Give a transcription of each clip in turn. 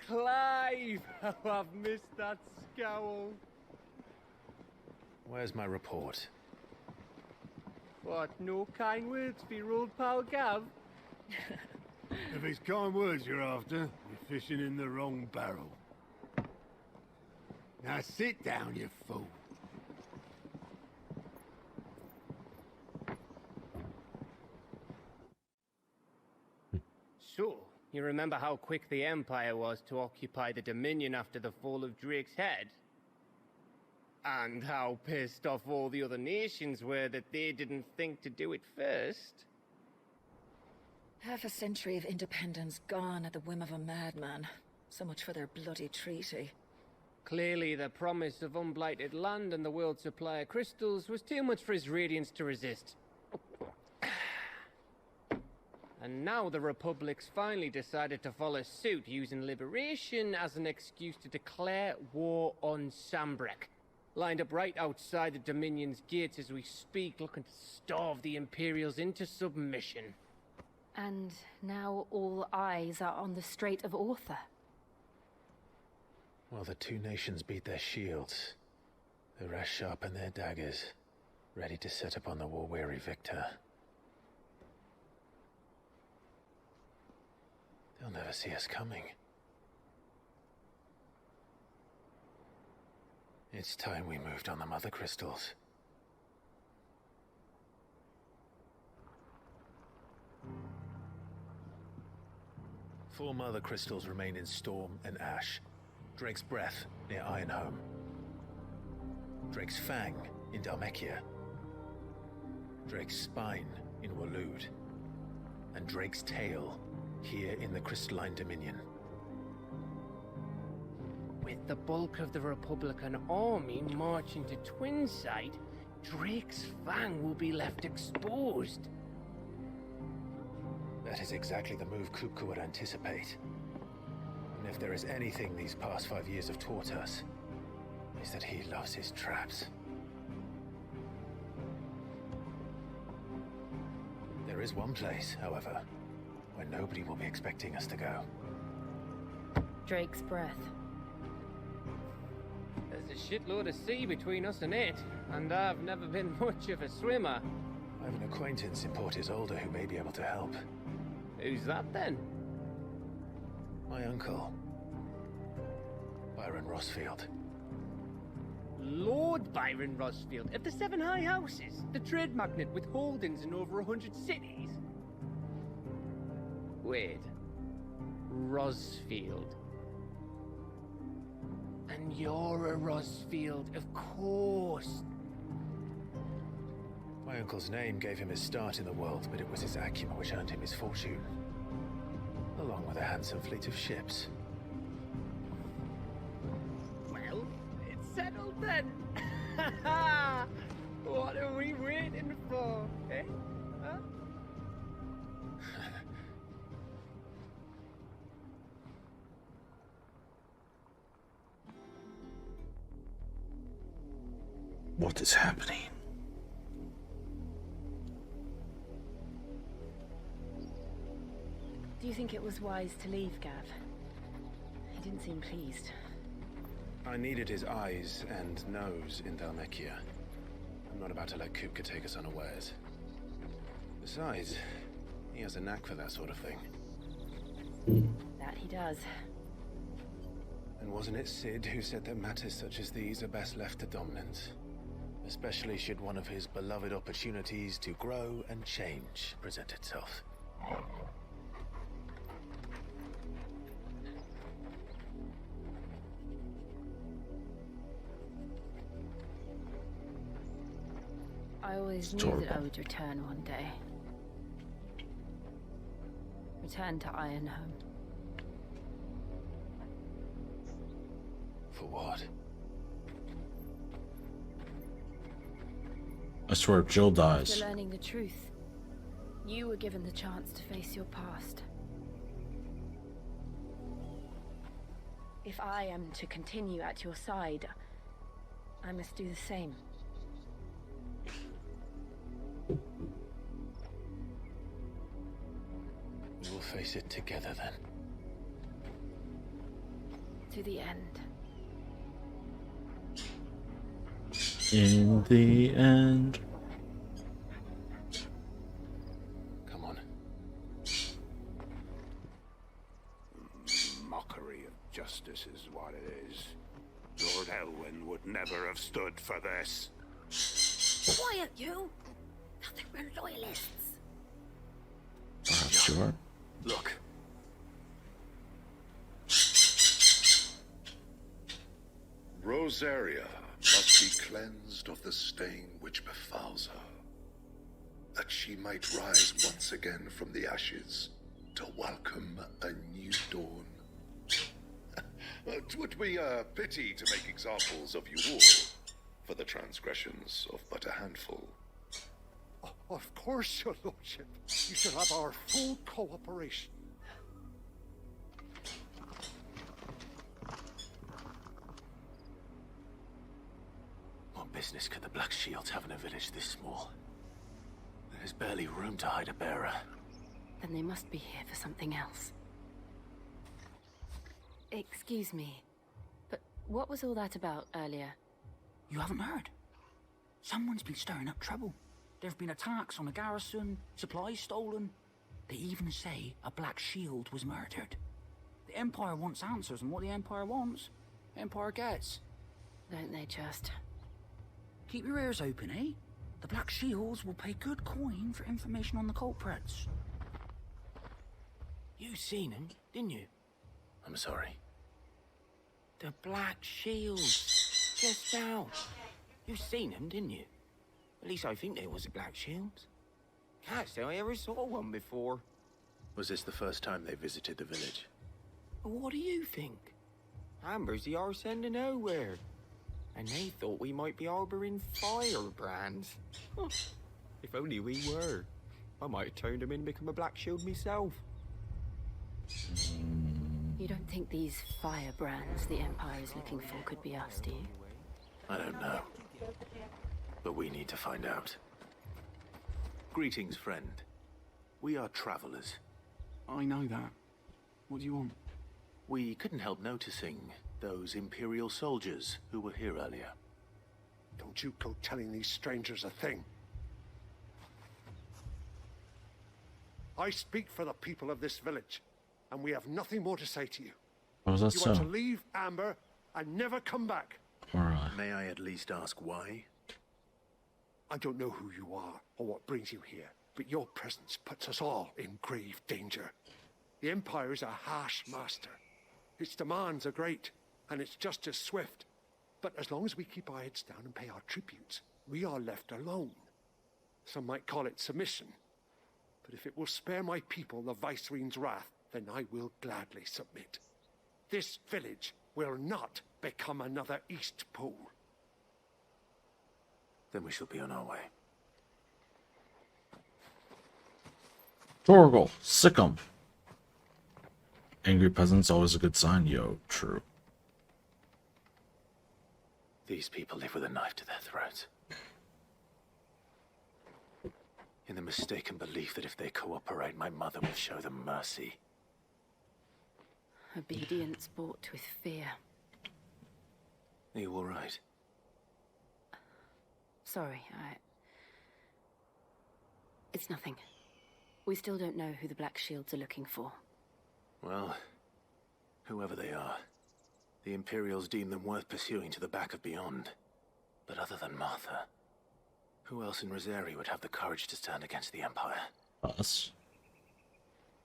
Clive! How I've missed that scowl. Where's my report? What, no kind words for your old pal Gav? If it's kind words you're after, you're fishing in the wrong barrel. Now sit down, you fool. So, you remember how quick the Empire was to occupy the Dominion after the fall of Drake's head? And how pissed off all the other nations were that they didn't think to do it first? Half a century of independence gone at the whim of a madman. So much for their bloody treaty. Clearly, the promise of unblighted land and the world's supply of crystals was too much for his radiance to resist. And now the Republic's finally decided to follow suit, using liberation as an excuse to declare war on Sambrek. Lined up right outside the Dominion's gates as we speak, looking to starve the Imperials into submission. And now all eyes are on the Strait of Author. While the two nations beat their shields, the rest sharpen their daggers, ready to set upon the war-weary victor. They'll never see us coming. It's time we moved on the Mother Crystals. Four Mother Crystals remain in Storm and Ash. Drake's Breath near Ironhome. Drake's Fang in Dhalmekia. Drake's Spine in Waloed. And Drake's Tail here in the Crystalline Dominion. With the bulk of the Republican army marching to Twinside, Drake's Fang will be left exposed. That is exactly the move Kupka would anticipate. And if there is anything these past 5 years have taught us, is that he loves his traps. There is one place, however, where nobody will be expecting us to go. Drake's Breath. There's a shitload of sea between us and it, and I've never been much of a swimmer. I have an acquaintance in Port Isolde who may be able to help. Who's that then? My uncle, Byron Rosfield. Lord Byron Rosfield of the Seven High Houses, the trade magnate with holdings in over 100 cities. Wait, Rosfield. And you're a Rosfield, of course. My uncle's name gave him his start in the world, but it was his acumen which earned him his fortune. Along with a handsome fleet of ships. Well, it's settled then. What are we waiting for, eh? Huh? What is happening? Do you think it was wise to leave, Gav? He didn't seem pleased. I needed his eyes and nose in Dhalmekia. I'm not about to let Kupka take us unawares. Besides, he has a knack for that sort of thing. That he does. And wasn't it Sid who said that matters such as these are best left to dominance? Especially should one of his beloved opportunities to grow and change present itself. I always knew that I would return one day. Return to Ironhome. For what? I swear if Jill dies. After learning the truth, you were given the chance to face your past. If I am to continue at your side, I must do the same. We will face it together then. To the end. In the end. Come on. Mockery of justice is what it is. Lord Elwyn would never have stood for this. Quiet, you! Thought they were loyalists. Perhaps you are. Look. Rosaria must be cleansed of the stain which befouls her, that she might rise once again from the ashes to welcome a new dawn. 'Twould be a pity to make examples of you all for the transgressions of but a handful. Of course, your lordship. You shall have our full cooperation. What business could the Black Shields have in a village this small? There's barely room to hide a bearer. Then they must be here for something else. Excuse me, but what was all that about earlier? You haven't heard? Someone's been stirring up trouble. There have been attacks on the garrison, supplies stolen. They even say a Black Shield was murdered. The Empire wants answers, and what the Empire wants, Empire gets. Don't they just? Keep your ears open, eh? The Black Shields will pay good coin for information on the culprits. You seen him, didn't you? I'm sorry. The Black Shields. Just now. You seen him, didn't you? At least I think there was a Black Shields. Can't say I ever saw one before. Was this the first time they visited the village? What do you think? Amber's the arse end of nowhere. And they thought we might be harboring firebrands. If only we were. I might have turned them in and become a Black Shield myself. You don't think these firebrands the Empire is looking for could be us, do you? I don't know. But we need to find out. Greetings, friend. We are travelers. I know that. What do you want? We couldn't help noticing those Imperial soldiers who were here earlier. Don't you go telling these strangers a thing. I speak for the people of this village, and we have nothing more to say to you. Oh, is that You so? want to leave Amber and never come back. Alright. May I at least ask why? I don't know who you are or what brings you here, but your presence puts us all in grave danger. The Empire is a harsh master. Its demands are great, and its justice swift. But as long as we keep our heads down and pay our tributes, we are left alone. Some might call it submission. But if it will spare my people the Viceroy's wrath, then I will gladly submit. This village will not become another East Pole. Then we shall be on our way. Torgal, sick 'em. Angry peasants always a good sign. Yo, true. These people live with a knife to their throats. In the mistaken belief that if they cooperate, my mother will show them mercy. Obedience bought with fear. Are you all right? Sorry, It's nothing. We still don't know who the Black Shields are looking for. Well, whoever they are, the Imperials deem them worth pursuing to the back of beyond. But other than Martha, who else in Rosaria would have the courage to stand against the Empire? Us.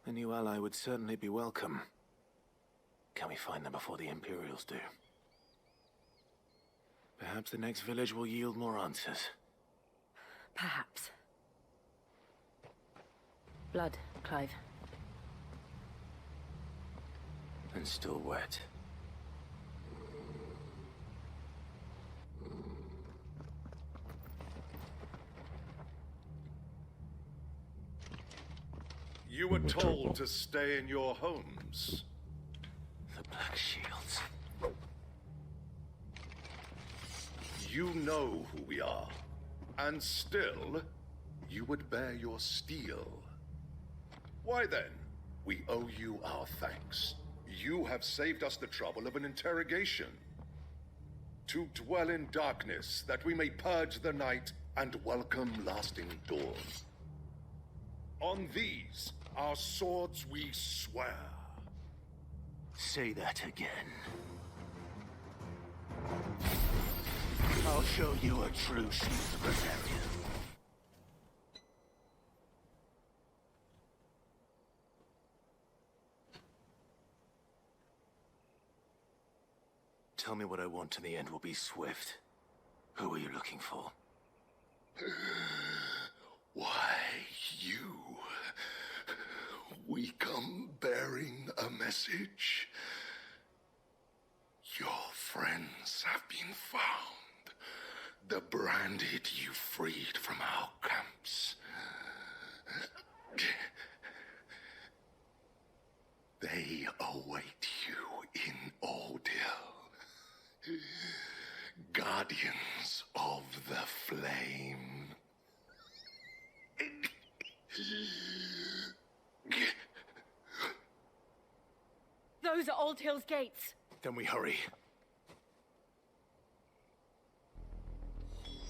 A new ally would certainly be welcome. Can we find them before the Imperials do? Perhaps the next village will yield more answers. Perhaps. Blood, Clive. And still wet. You were told to stay in your homes. The Black Shields. You know who we are. And still, you would bear your steel. Why then, we owe you our thanks. You have saved us the trouble of an interrogation. To dwell in darkness, that we may purge the night and welcome lasting dawn. On these, our swords we swear. Say that again. I'll show you a true shield rebellion. Tell me what I want and the end will be swift. Who are you looking for? Why, you. We come bearing a message. Your friends have been found. The branded you freed from our camps. They await you in Ordeal. Guardians of the Flame. Those are Old Hill's gates. Then we hurry.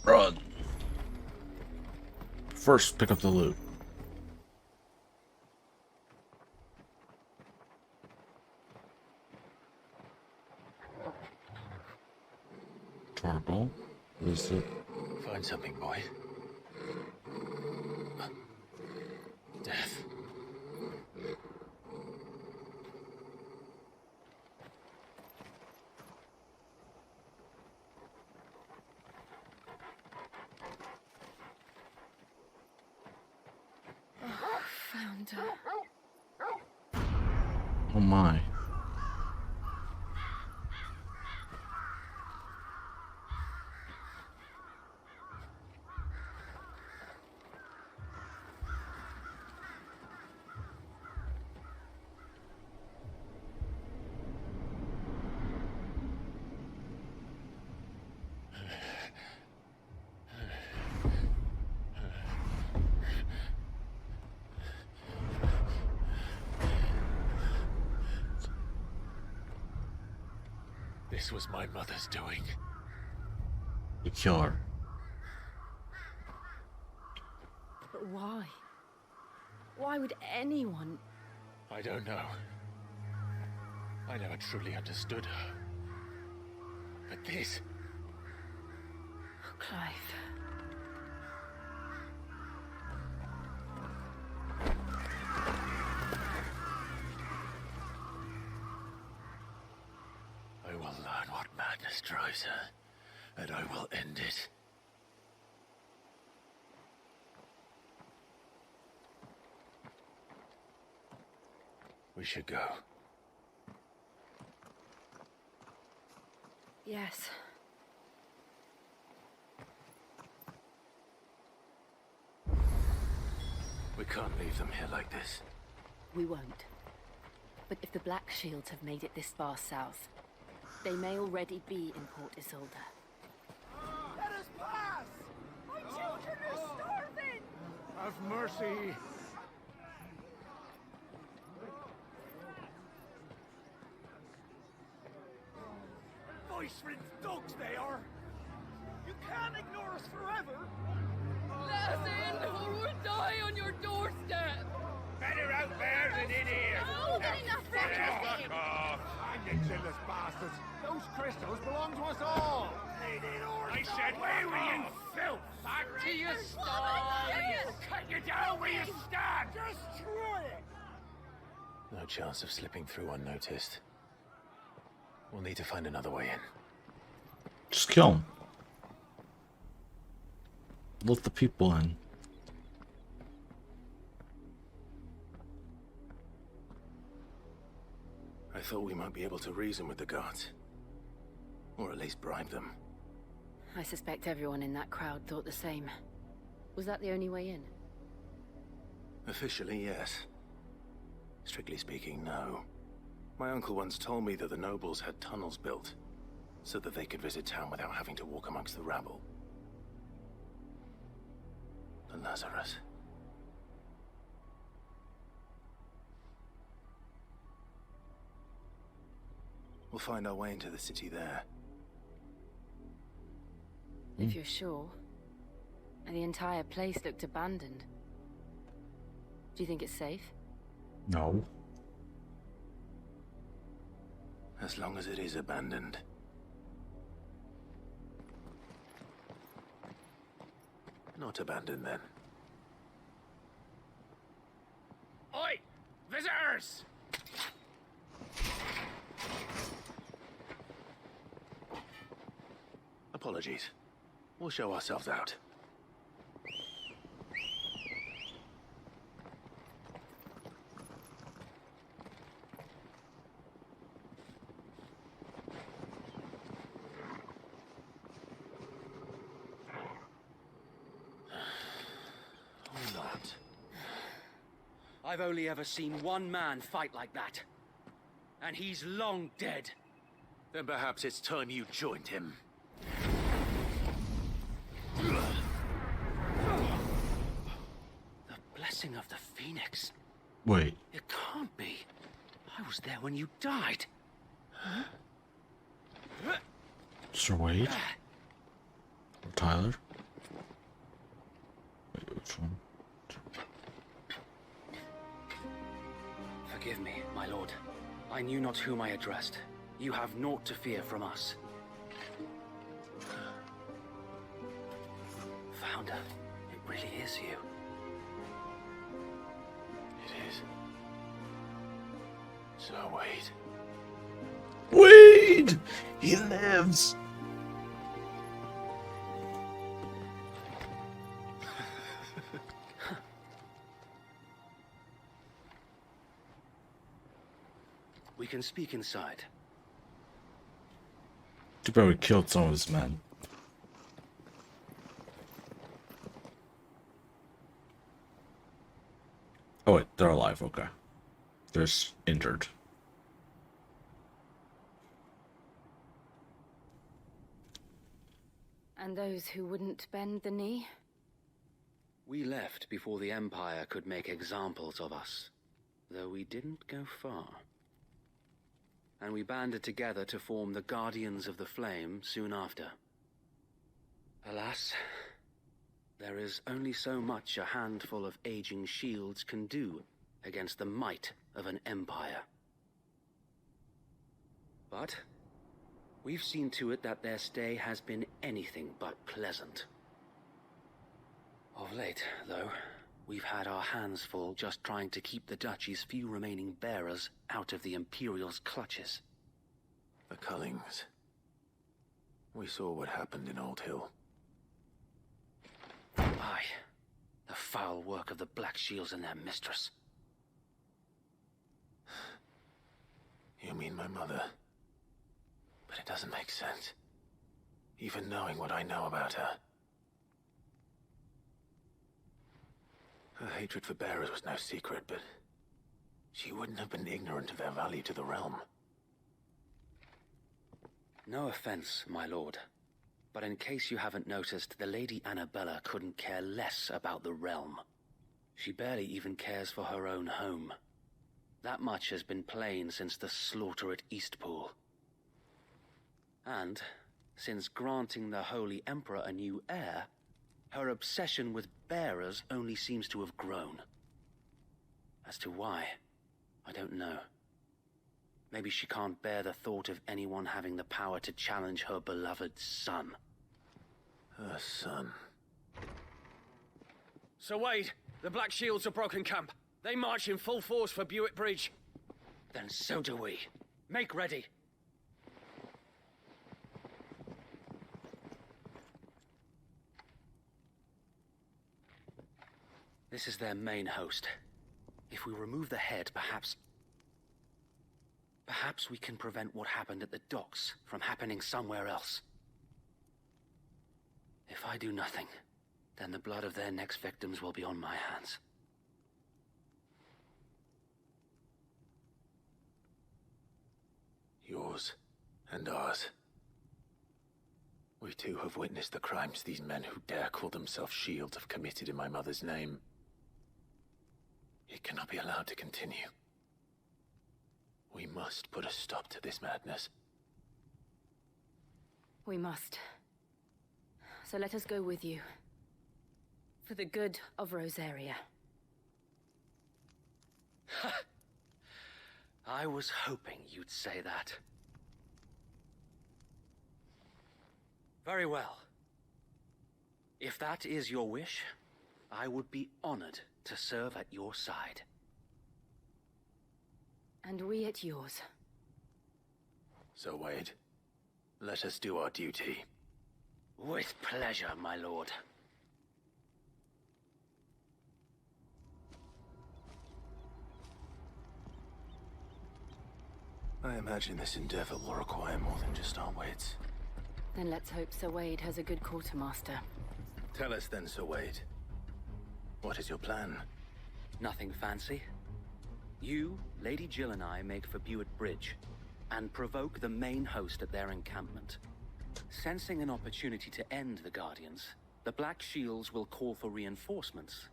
Run. First, pick up the loot. Turtle. Is it? Find something, boy. Death. Found her. Oh my. This was my mother's doing. The cure. But why? Why would anyone? I don't know. I never truly understood her. But this... Clive. I will learn what madness drives her, and I will end it. We should go. Yes. We can't leave them here like this. We won't. But if the Black Shields have made it this far south, they may already be in Port Isolde. Let us pass! My children are starving! Have mercy! Voice-rinsed dogs they are! You can't ignore us forever! Let us in, or we'll die on your doorstep! Better out there than in here. No, getting that Fuck off! And you jealous bastards. Those crystals belong to us all. I said, where were you, filth? Back to your stall. We'll cut you down where you stand. Just try it. No chance of slipping through unnoticed. We'll need to find another way in. Just kill him. Let the people in. I thought we might be able to reason with the guards. Or at least bribe them. I suspect everyone in that crowd thought the same. Was that the only way in? Officially, yes. Strictly speaking, no. My uncle once told me that the nobles had tunnels built, so that they could visit town without having to walk amongst the rabble. The Lazarus. We'll find our way into the city there. If you're sure. And the entire place looked abandoned. Do you think it's safe? No. As long as it is abandoned. Not abandoned, then. Oi! Visitors! Apologies. We'll show ourselves out. Or not. I've only ever seen one man fight like that. And he's long dead. Then perhaps it's time you joined him. The blessing of the Phoenix. Wait. It can't be. I was there when you died. Sir Wade? Or Tyler? Wait, which one? Forgive me, my lord. I knew not whom I addressed. You have naught to fear from us. Founder, it really is you. It is. Sir Wade. Wade! He lives! We can speak inside. Too bad we killed some of his men. Oh wait, they're alive, okay. They're injured. And those who wouldn't bend the knee? We left before the Empire could make examples of us, though we didn't go far. And we banded together to form the Guardians of the Flame soon after. Alas, there is only so much a handful of aging shields can do against the might of an empire. But we've seen to it that their stay has been anything but pleasant. Of late, though, we've had our hands full just trying to keep the Duchy's few remaining bearers out of the Imperial's clutches. The Cullings. We saw what happened in Old Hill. Aye, the foul work of the Black Shields and their mistress. You mean my mother? But it doesn't make sense. Even knowing what I know about her. Her hatred for bearers was no secret, but she wouldn't have been ignorant of their value to the realm. No offense, my lord, but in case you haven't noticed, the Lady Annabella couldn't care less about the realm. She barely even cares for her own home. That much has been plain since the slaughter at Eastpool. And, since granting the Holy Emperor a new heir, her obsession with bearers only seems to have grown. As to why, I don't know. Maybe she can't bear the thought of anyone having the power to challenge her beloved son. Her son. Sir Wade, the Black Shields have broken camp. They march in full force for Buick Bridge. Then so do we. Make ready. This is their main host. If we remove the head, perhaps we can prevent what happened at the docks from happening somewhere else. If I do nothing, then the blood of their next victims will be on my hands. Yours and ours. We too have witnessed the crimes these men who dare call themselves shields have committed in my mother's name. It cannot be allowed to continue. We must put a stop to this madness. We must. So let us go with you. For the good of Rosaria. I was hoping you'd say that. Very well. If that is your wish, I would be honored to serve at your side. And we at yours. So, Wade, let us do our duty. With pleasure, my lord. I imagine this endeavor will require more than just our wits. Then let's hope Sir Wade has a good quartermaster. Tell us then, Sir Wade. What is your plan? Nothing fancy. You, Lady Jill and I make for Buett Bridge, and provoke the main host at their encampment. Sensing an opportunity to end the Guardians, the Black Shields will call for reinforcements,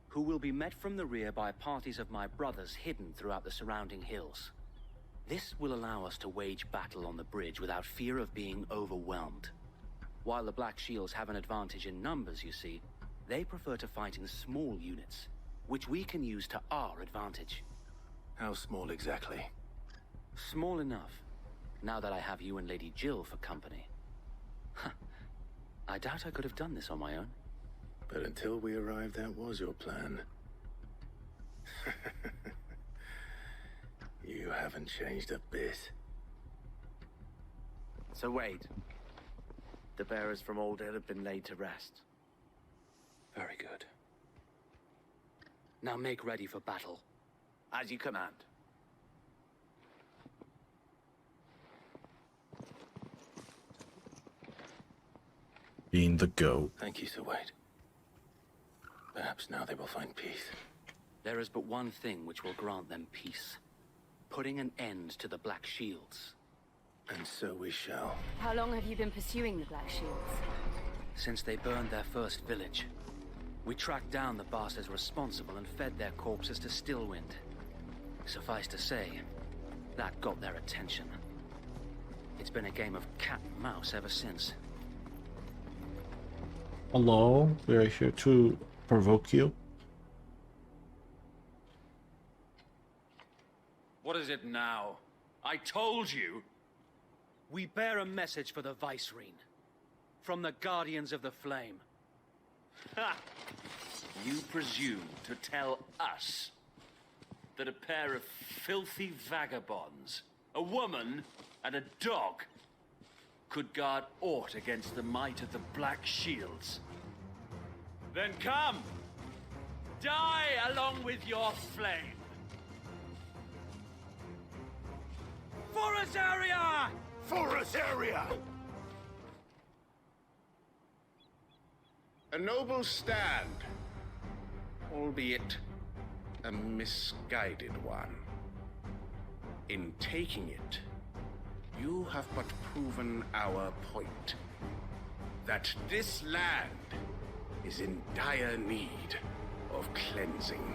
who will be met from the rear by parties of my brothers hidden throughout the surrounding hills. This will allow us to wage battle on the bridge without fear of being overwhelmed. While the Black Shields have an advantage in numbers, you see, they prefer to fight in small units, which we can use to our advantage. How small exactly? Small enough, now that I have you and Lady Jill for company. I doubt I could have done this on my own. But until we arrived, that was your plan. You haven't changed a bit. So Wade, the bearers from Old Hill have been laid to rest. Very good. Now make ready for battle. As you command. Being the goat. Thank you, Sir Wade. Perhaps now they will find peace. There is but one thing which will grant them peace. Putting an end to the Black Shields. And so we shall. How long have you been pursuing the Black Shields? Since they burned their first village. We tracked down the bastards responsible and fed their corpses to Stillwind. Suffice to say, that got their attention. It's been a game of cat and mouse ever since. Hello, we are here to provoke you. What is it now? I told you! We bear a message for the Vicereine. From the Guardians of the Flame. Ha! You presume to tell us that a pair of filthy vagabonds, a woman and a dog, could guard aught against the might of the Black Shields? Then come! Die along with your flame! For Rosaria! For Rosaria! A noble stand, albeit a misguided one. In taking it, you have but proven our point. That this land is in dire need of cleansing.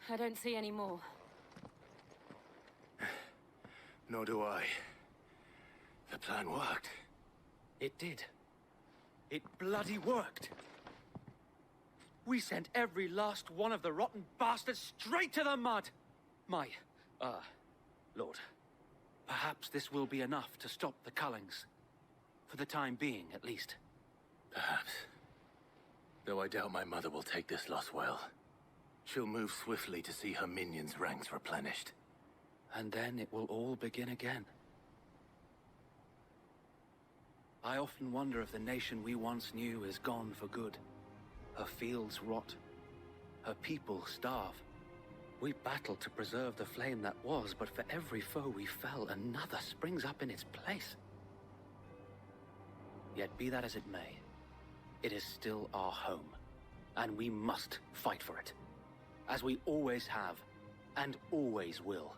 I don't see any more. Nor do I. The plan worked. It did. It bloody worked. We sent every last one of the rotten bastards straight to the mud! My, Lord, perhaps this will be enough to stop the Cullings. For the time being, at least. Perhaps. Though I doubt my mother will take this loss well. She'll move swiftly to see her minions' ranks replenished. And then it will all begin again. I often wonder if the nation we once knew is gone for good. Her fields rot. Her people starve. We battled to preserve the flame that was, but for every foe we fell, another springs up in its place. Yet be that as it may, it is still our home, and we must fight for it. As we always have, and always will.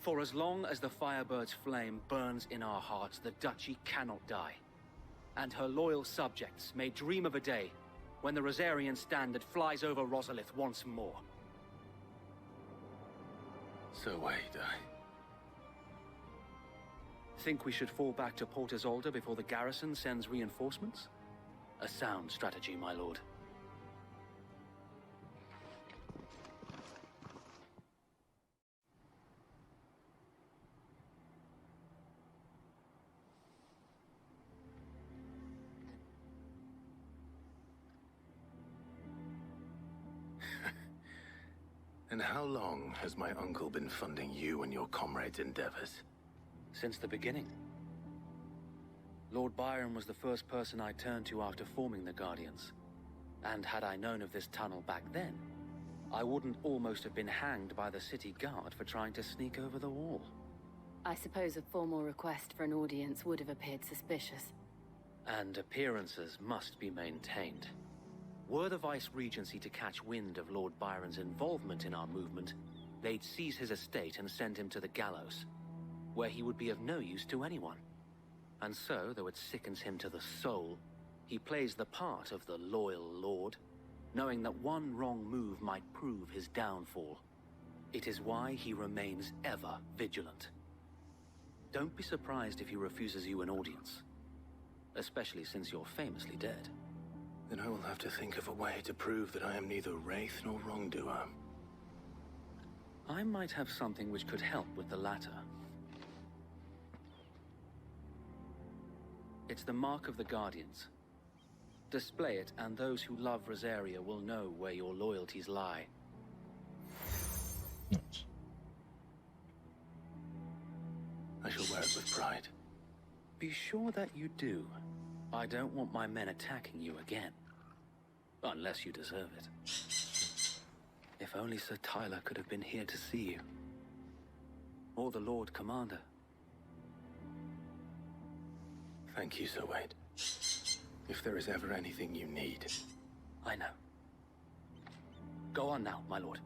For as long as the Firebird's flame burns in our hearts, the Duchy cannot die. And her loyal subjects may dream of a day when the Rosarian standard flies over Rosalith once more. So wait, Think we should fall back to Port Isolde before the garrison sends reinforcements? A sound strategy, my lord. And how long has my uncle been funding you and your comrades' endeavors? Since the beginning. Lord Byron was the first person I turned to after forming the Guardians. And had I known of this tunnel back then, I wouldn't almost have been hanged by the city guard for trying to sneak over the wall. I suppose a formal request for an audience would have appeared suspicious. And appearances must be maintained. Were the Vice-Regency to catch wind of Lord Byron's involvement in our movement, they'd seize his estate and send him to the gallows, where he would be of no use to anyone. And so, though it sickens him to the soul, he plays the part of the loyal lord, knowing that one wrong move might prove his downfall. It is why he remains ever vigilant. Don't be surprised if he refuses you an audience, especially since you're famously dead. Then I will have to think of a way to prove that I am neither wraith nor wrongdoer. I might have something which could help with the latter. It's the mark of the Guardians. Display it, and those who love Rosaria will know where your loyalties lie. Nice. I shall wear it with pride. Be sure that you do. I don't want my men attacking you again. Unless you deserve it. If only Sir Tyler could have been here to see you. Or the Lord Commander. Thank you, Sir Wade. If there is ever anything you need. I know. Go on now, my lord.